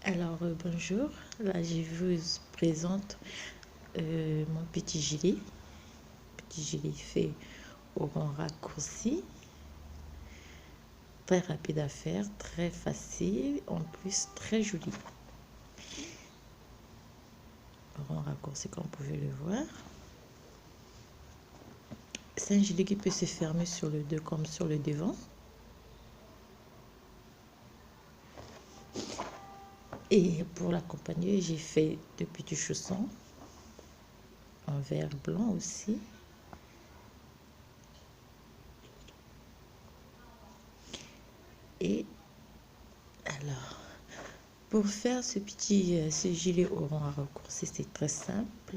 Alors, bonjour, là je vous présente mon petit gilet fait au rang raccourci, très rapide à faire, très facile, en plus très joli. Au rang raccourci comme vous pouvez le voir. C'est un gilet qui peut se fermer sur le dos comme sur le devant. Et pour l'accompagner, j'ai fait de petits chaussons en vert blanc aussi. Et alors, pour faire ce gilet au rang raccourci, c'est très simple.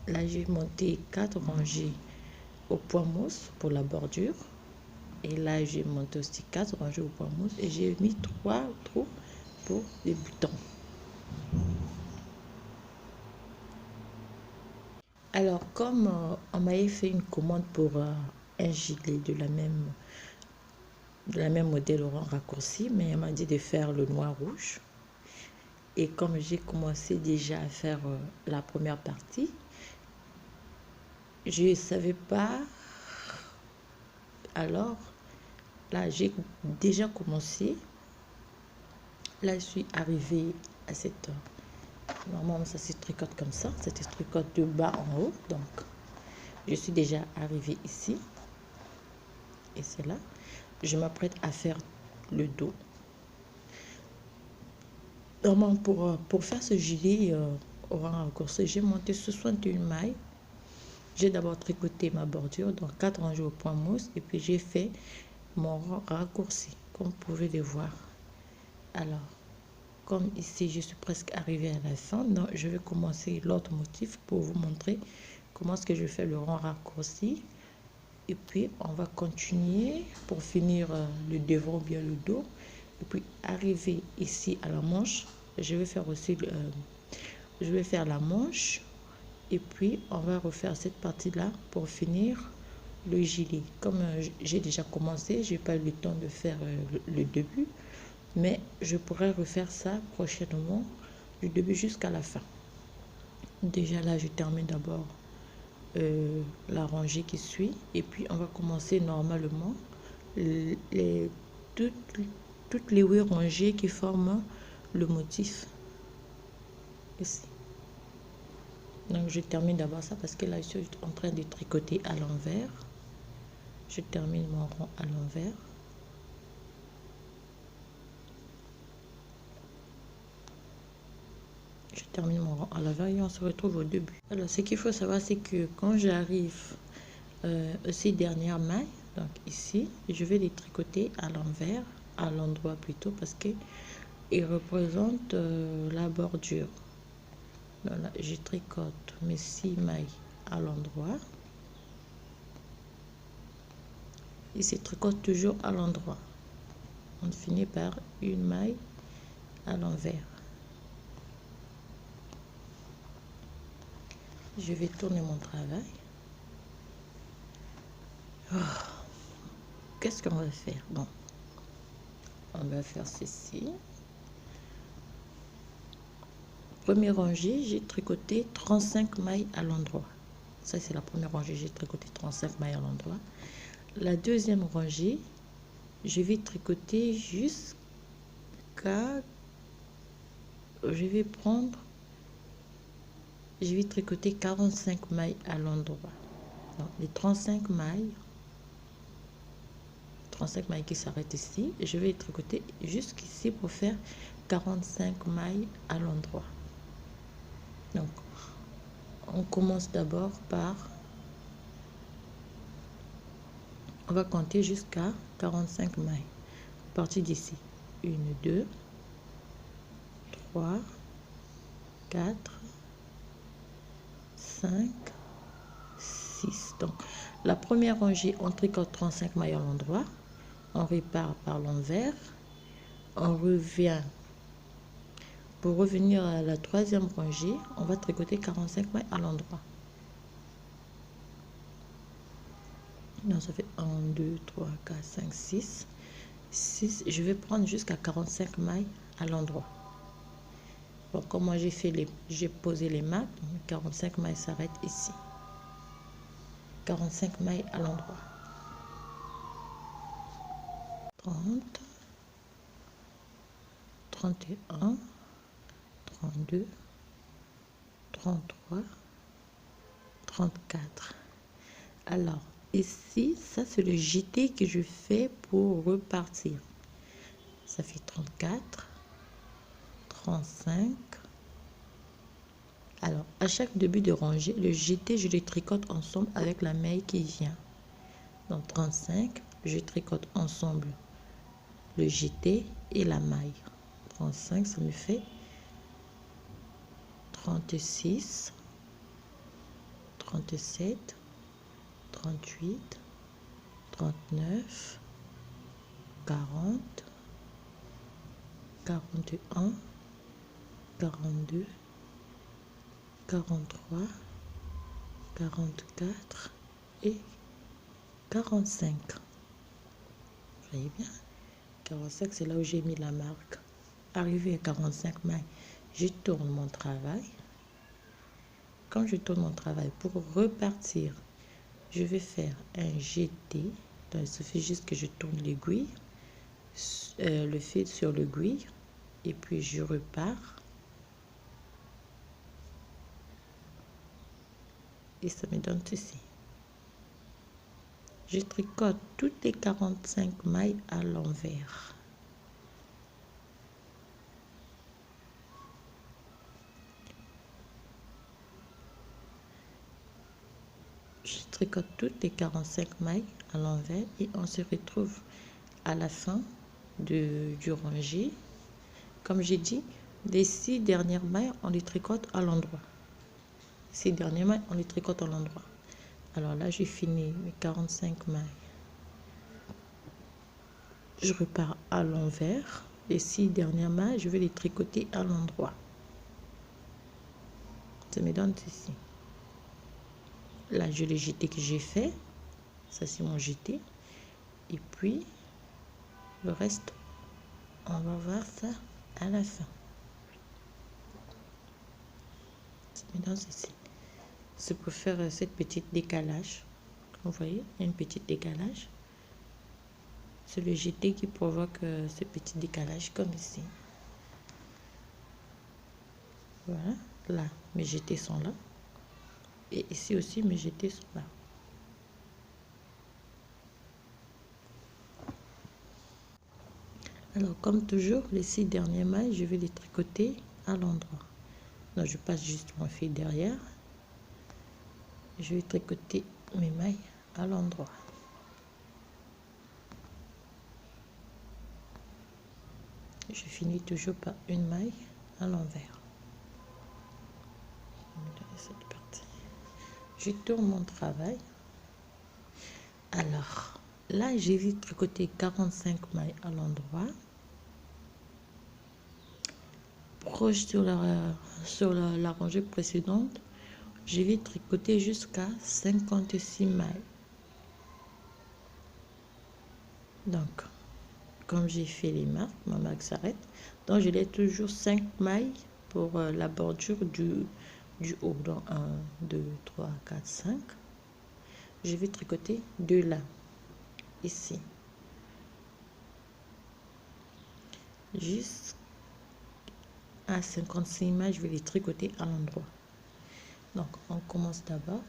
Là, j'ai monté 4 rangées au point mousse pour la bordure. Et là, j'ai monté aussi 4 rangées au point mousse. Et j'ai mis 3 trous pour les boutons. Alors, comme on m'avait fait une commande pour un gilet de la même modèle au rang raccourci, mais elle m'a dit de faire le noir rouge. Et comme j'ai commencé déjà à faire la première partie, je ne savais pas. Alors, là, j'ai déjà commencé. Là, je suis arrivée à cette... Normalement, ça se tricote comme ça. Ça se tricote de bas en haut. Donc, je suis déjà arrivée ici. Et c'est là. Je m'apprête à faire le dos. Normalement, pour faire ce gilet au rang raccourci, j'ai monté 61 mailles. J'ai d'abord tricoté ma bordure, donc 4 rangées au point mousse. Et puis, j'ai fait mon raccourci, comme vous pouvez le voir. Alors, comme ici, je suis presque arrivée à la fin, donc je vais commencer l'autre motif pour vous montrer comment est-ce que je fais le rang raccourci. Et puis, on va continuer pour finir le devant ou bien le dos. Et puis, arriver ici à la manche, je vais faire aussi, je vais faire la manche. Et puis, on va refaire cette partie-là pour finir le gilet. Comme j'ai déjà commencé, j'ai pas eu le temps de faire le début. Mais je pourrais refaire ça prochainement, du début jusqu'à la fin. Déjà là, je termine d'abord la rangée qui suit. Et puis, on va commencer normalement toutes les 8 rangées qui forment le motif. Ici. Donc, je termine d'abord ça parce que là, je suis en train de tricoter à l'envers. Je termine mon rang à l'envers. Je termine mon rang à l'envers et on se retrouve au début. Alors, ce qu'il faut savoir, c'est que quand j'arrive aux 6 dernières mailles, donc ici, je vais les tricoter à l'envers, à l'endroit plutôt, parce que ils représentent la bordure. Donc là, je tricote mes 6 mailles à l'endroit. Il se tricote toujours à l'endroit. On finit par une maille à l'envers. Je vais tourner mon travail. Oh. Qu'est-ce qu'on va faire? Bon, on va faire ceci. Première rangée, j'ai tricoté 35 mailles à l'endroit. Ça, c'est la première rangée, j'ai tricoté 35 mailles à l'endroit. La deuxième rangée, je vais tricoter jusqu'à... Je vais tricoter 45 mailles à l'endroit. Donc, les 35 mailles qui s'arrêtent ici, je vais tricoter jusqu'ici pour faire 45 mailles à l'endroit. Donc, on commence d'abord par... On va compter jusqu'à 45 mailles. À partir d'ici, 1, 2, 3, 4, 5, 6. Donc, la première rangée, on tricote 35 mailles à l'endroit. On repart par l'envers. On revient. Pour revenir à la troisième rangée, on va tricoter 45 mailles à l'endroit. Donc, ça fait 1, 2, 3, 4, 5, 6. 6, je vais prendre jusqu'à 45 mailles à l'endroit. Bon, comme moi j'ai posé les marques, 45 mailles s'arrête ici. 45 mailles à l'endroit. 30, 31, 32, 33, 34. Alors, ici, ça c'est le JT que je fais pour repartir. Ça fait 34, 35. Alors, à chaque début de rangée, le JT, je les tricote ensemble avec la maille qui vient. Donc, 35, je tricote ensemble le JT et la maille. 35, ça me fait 36, 37, 38, 39, 40, 41, 42, 43, 44 et 45. Vous voyez bien? 45, c'est là où j'ai mis la marque. Arrivé à 45 mailles, je tourne mon travail. Quand je tourne mon travail pour repartir, je vais faire un GT. Donc, il suffit juste que je tourne l'aiguille, le fil sur l'aiguille, et puis je repars. Et ça me donne ceci. Je tricote toutes les 45 mailles à l'envers. Je tricote toutes les 45 mailles à l'envers et on se retrouve à la fin du rangé. Comme j'ai dit, les 6 dernières mailles, on les tricote à l'endroit. 6 dernières mailles, on les tricote à l'endroit. Alors là, j'ai fini mes 45 mailles. Je repars à l'envers. Les 6 dernières mailles, je vais les tricoter à l'endroit. Ça me donne ceci. Là, j'ai le jeté que j'ai fait. Ça, c'est mon jeté. Et puis, le reste, on va voir ça à la fin. Ça me donne ceci. C'est pour faire cette petite décalage. Vous voyez, il y a une petite décalage. C'est le jeté qui provoque ce petit décalage comme ici. Voilà, là, mes jetés sont là. Et ici aussi, mes jetés sont là. Alors, comme toujours, les 6 dernières mailles, je vais les tricoter à l'endroit. Donc, je passe juste mon fil derrière. Je vais tricoter mes mailles à l'endroit. Je finis toujours par une maille à l'envers. Cette partie. Je tourne mon travail. Alors, là, j'ai vu tricoter 45 mailles à l'endroit. Proche sur la rangée précédente, je vais tricoter jusqu'à 56 mailles. Donc, comme j'ai fait les marques, ma marque s'arrête. Donc, je laisse toujours 5 mailles pour la bordure du haut. Donc, 1, 2, 3, 4, 5. Je vais tricoter 2 là, ici. Jusqu'à 56 mailles, je vais les tricoter à l'endroit. Donc, on commence d'abord.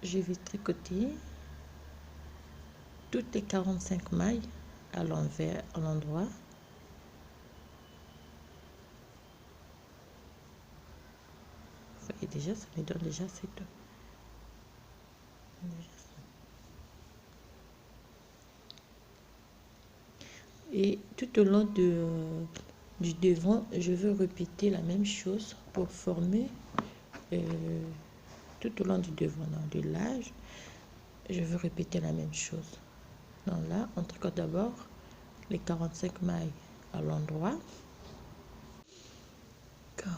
Je vais tricoter toutes les 45 mailles à l'envers, à l'endroit. Vous voyez déjà, ça me donne déjà cette. Et tout au long du devant, je veux répéter la même chose pour former tout au long du devant, dans le large, je veux répéter la même chose. Donc là, on tricote d'abord les 45 mailles à l'endroit. 40,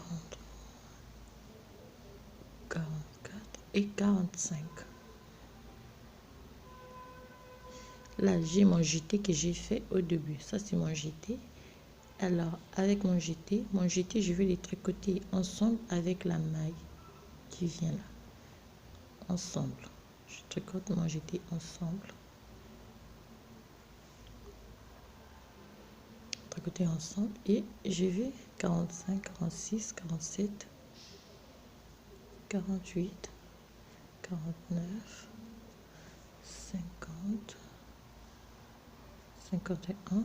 44 et 45. Là, j'ai mon jeté que j'ai fait au début. Ça, c'est mon jeté. Alors, avec mon jeté, je vais les tricoter ensemble avec la maille qui vient là. Ensemble. Je tricote mon jeté ensemble. Tricoter ensemble. Et je vais 45, 46, 47, 48, 49, 50, 51,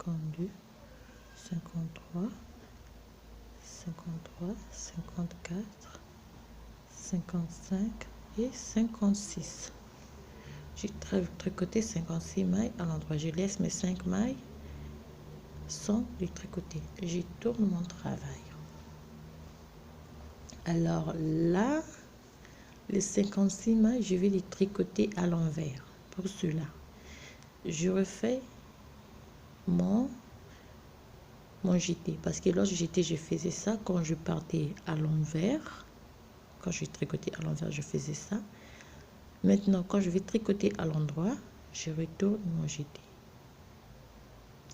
52, 53, 53, 54, 55 et 56. J'ai tricoté 56 mailles à l'endroit. Je laisse mes 5 mailles sans les tricoter. Je tourne mon travail. Alors là, les 56 mailles, je vais les tricoter à l'envers. Pour cela, je refais mon jeté, parce que lorsque j'étais, je faisais ça quand je partais à l'envers. Quand je tricotais à l'envers, je faisais ça. Maintenant, quand je vais tricoter à l'endroit, je retourne mon jeté.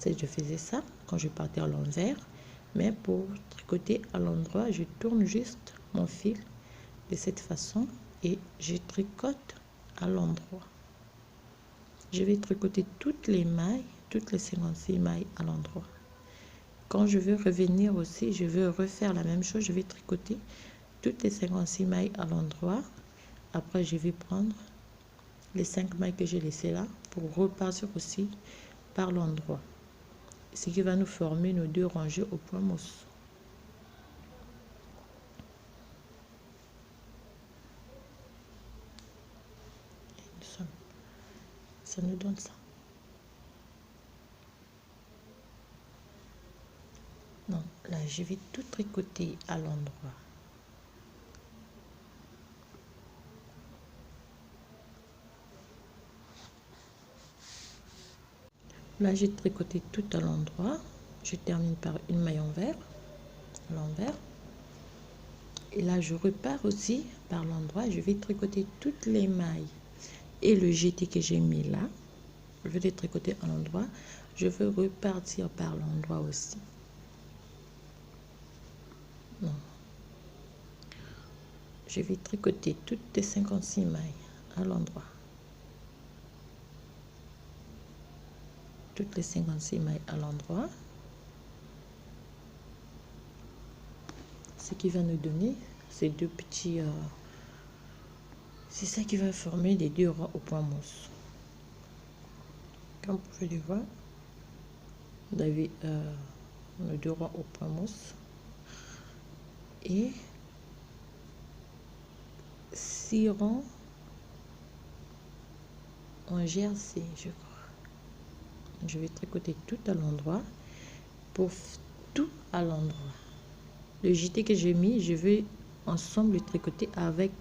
Je faisais ça quand je partais à l'envers, mais pour tricoter à l'endroit, je tourne juste mon fil de cette façon et je tricote à l'endroit. Je vais tricoter toutes les mailles, toutes les 56 mailles à l'endroit. Quand je veux revenir aussi, je veux refaire la même chose. Je vais tricoter toutes les 56 mailles à l'endroit. Après, je vais prendre les 5 mailles que j'ai laissées là pour repartir aussi par l'endroit. Ce qui va nous former nos 2 rangées au point mousse. Ça nous donne ça. Donc là, je vais tout tricoter à l'endroit. Là, j'ai tricoté tout à l'endroit. Je termine par une maille envers, à l'envers. Et là, je repars aussi par l'endroit. Je vais tricoter toutes les mailles et le jeté que j'ai mis là. Je vais les tricoter à l'endroit. Je veux repartir par l'endroit aussi. Non. Je vais tricoter toutes les 56 mailles à l'endroit. Toutes les 56 mailles à l'endroit. Ce qui va nous donner ces 2 petits... c'est ça qui va former les 2 rangs au point mousse. Comme vous pouvez le voir, vous avez les 2 rangs au point mousse. Et 6 rangs en jersey, je crois. Je vais tricoter tout à l'endroit pour tout à l'endroit. Le jeté que j'ai mis, je vais ensemble le tricoter avec...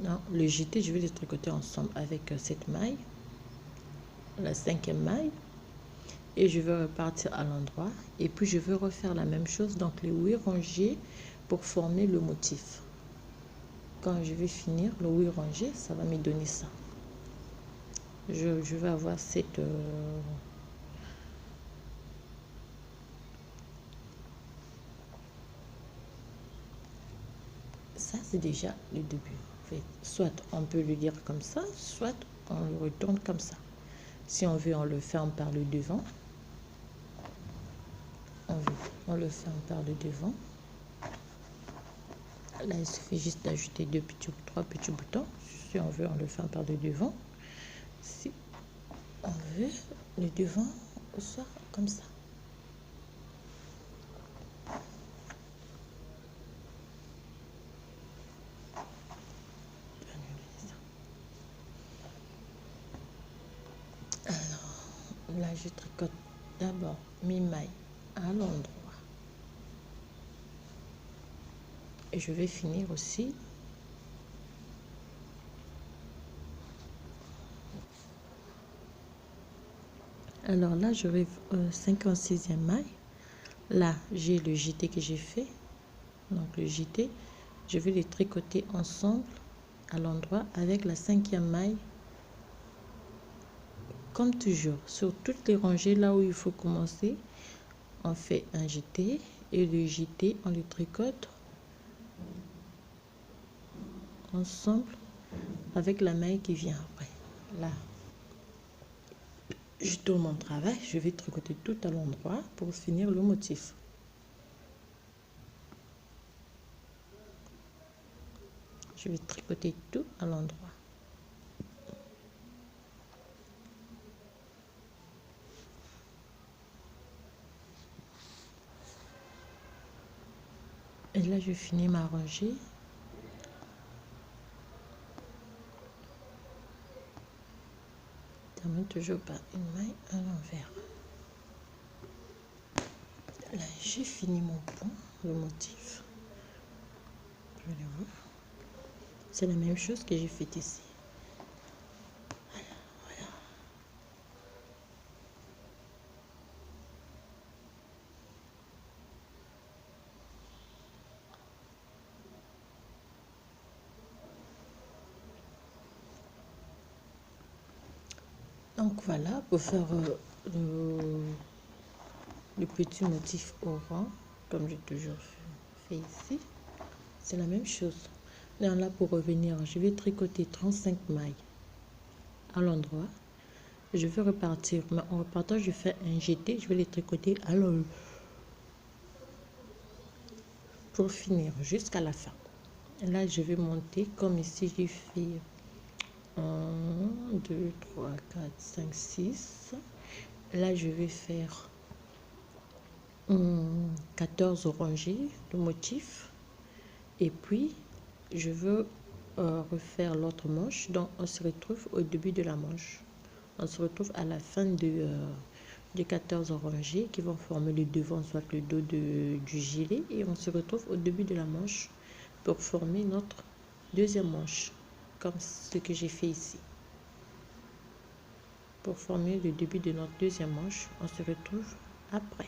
Non, le jeté, je vais le tricoter ensemble avec cette maille, la 5e maille. Et je vais repartir à l'endroit. Et puis, je vais refaire la même chose, donc les 8 rangées pour former le motif. Quand je vais finir le 8 rangées, ça va me donner ça. Je vais avoir cette... Ça, c'est déjà le début. En fait, soit on peut le dire comme ça, soit on le retourne comme ça. Si on veut, on le ferme par le devant. On le ferme par le devant. Là, il suffit juste d'ajouter 3 petits boutons. Si on veut, on le ferme par le devant. Si on veut, le devant soit comme ça. Alors, là, je tricote d'abord mes mailles à l'endroit. Et je vais finir aussi alors là je vais 56e maille. Là j'ai le jeté que j'ai fait, donc le jeté je vais les tricoter ensemble à l'endroit avec la 5e maille. Comme toujours, sur toutes les rangées là où il faut commencer, on fait un jeté et le jeté on le tricote ensemble avec la maille qui vient après. Là, je tourne mon travail, je vais tricoter tout à l'endroit pour finir le motif. Je vais tricoter tout à l'endroit. Et là, je finis ma rangée. Je termine toujours par une maille à l'envers. Là, j'ai fini mon point, le motif. Je vais le voir. C'est la même chose que j'ai fait ici. Voilà. Donc voilà, pour faire le petit motif orange, comme j'ai toujours fait ici, c'est la même chose. Là, pour revenir, je vais tricoter 35 mailles à l'endroit. Je vais repartir, mais en repartant, je fais un jeté, je vais les tricoter à l'endroit pour finir jusqu'à la fin. Là, je vais monter comme ici, j'ai fait 1, 2, 3, 4, 5, 6. Là, je vais faire 14 rangées de motif. Et puis, je veux refaire l'autre manche. Donc, on se retrouve au début de la manche. On se retrouve à la fin des 14 rangées qui vont former le devant, soit le dos du gilet. Et on se retrouve au début de la manche pour former notre deuxième manche, comme ce que j'ai fait ici. Pour former le début de notre deuxième manche, on se retrouve après.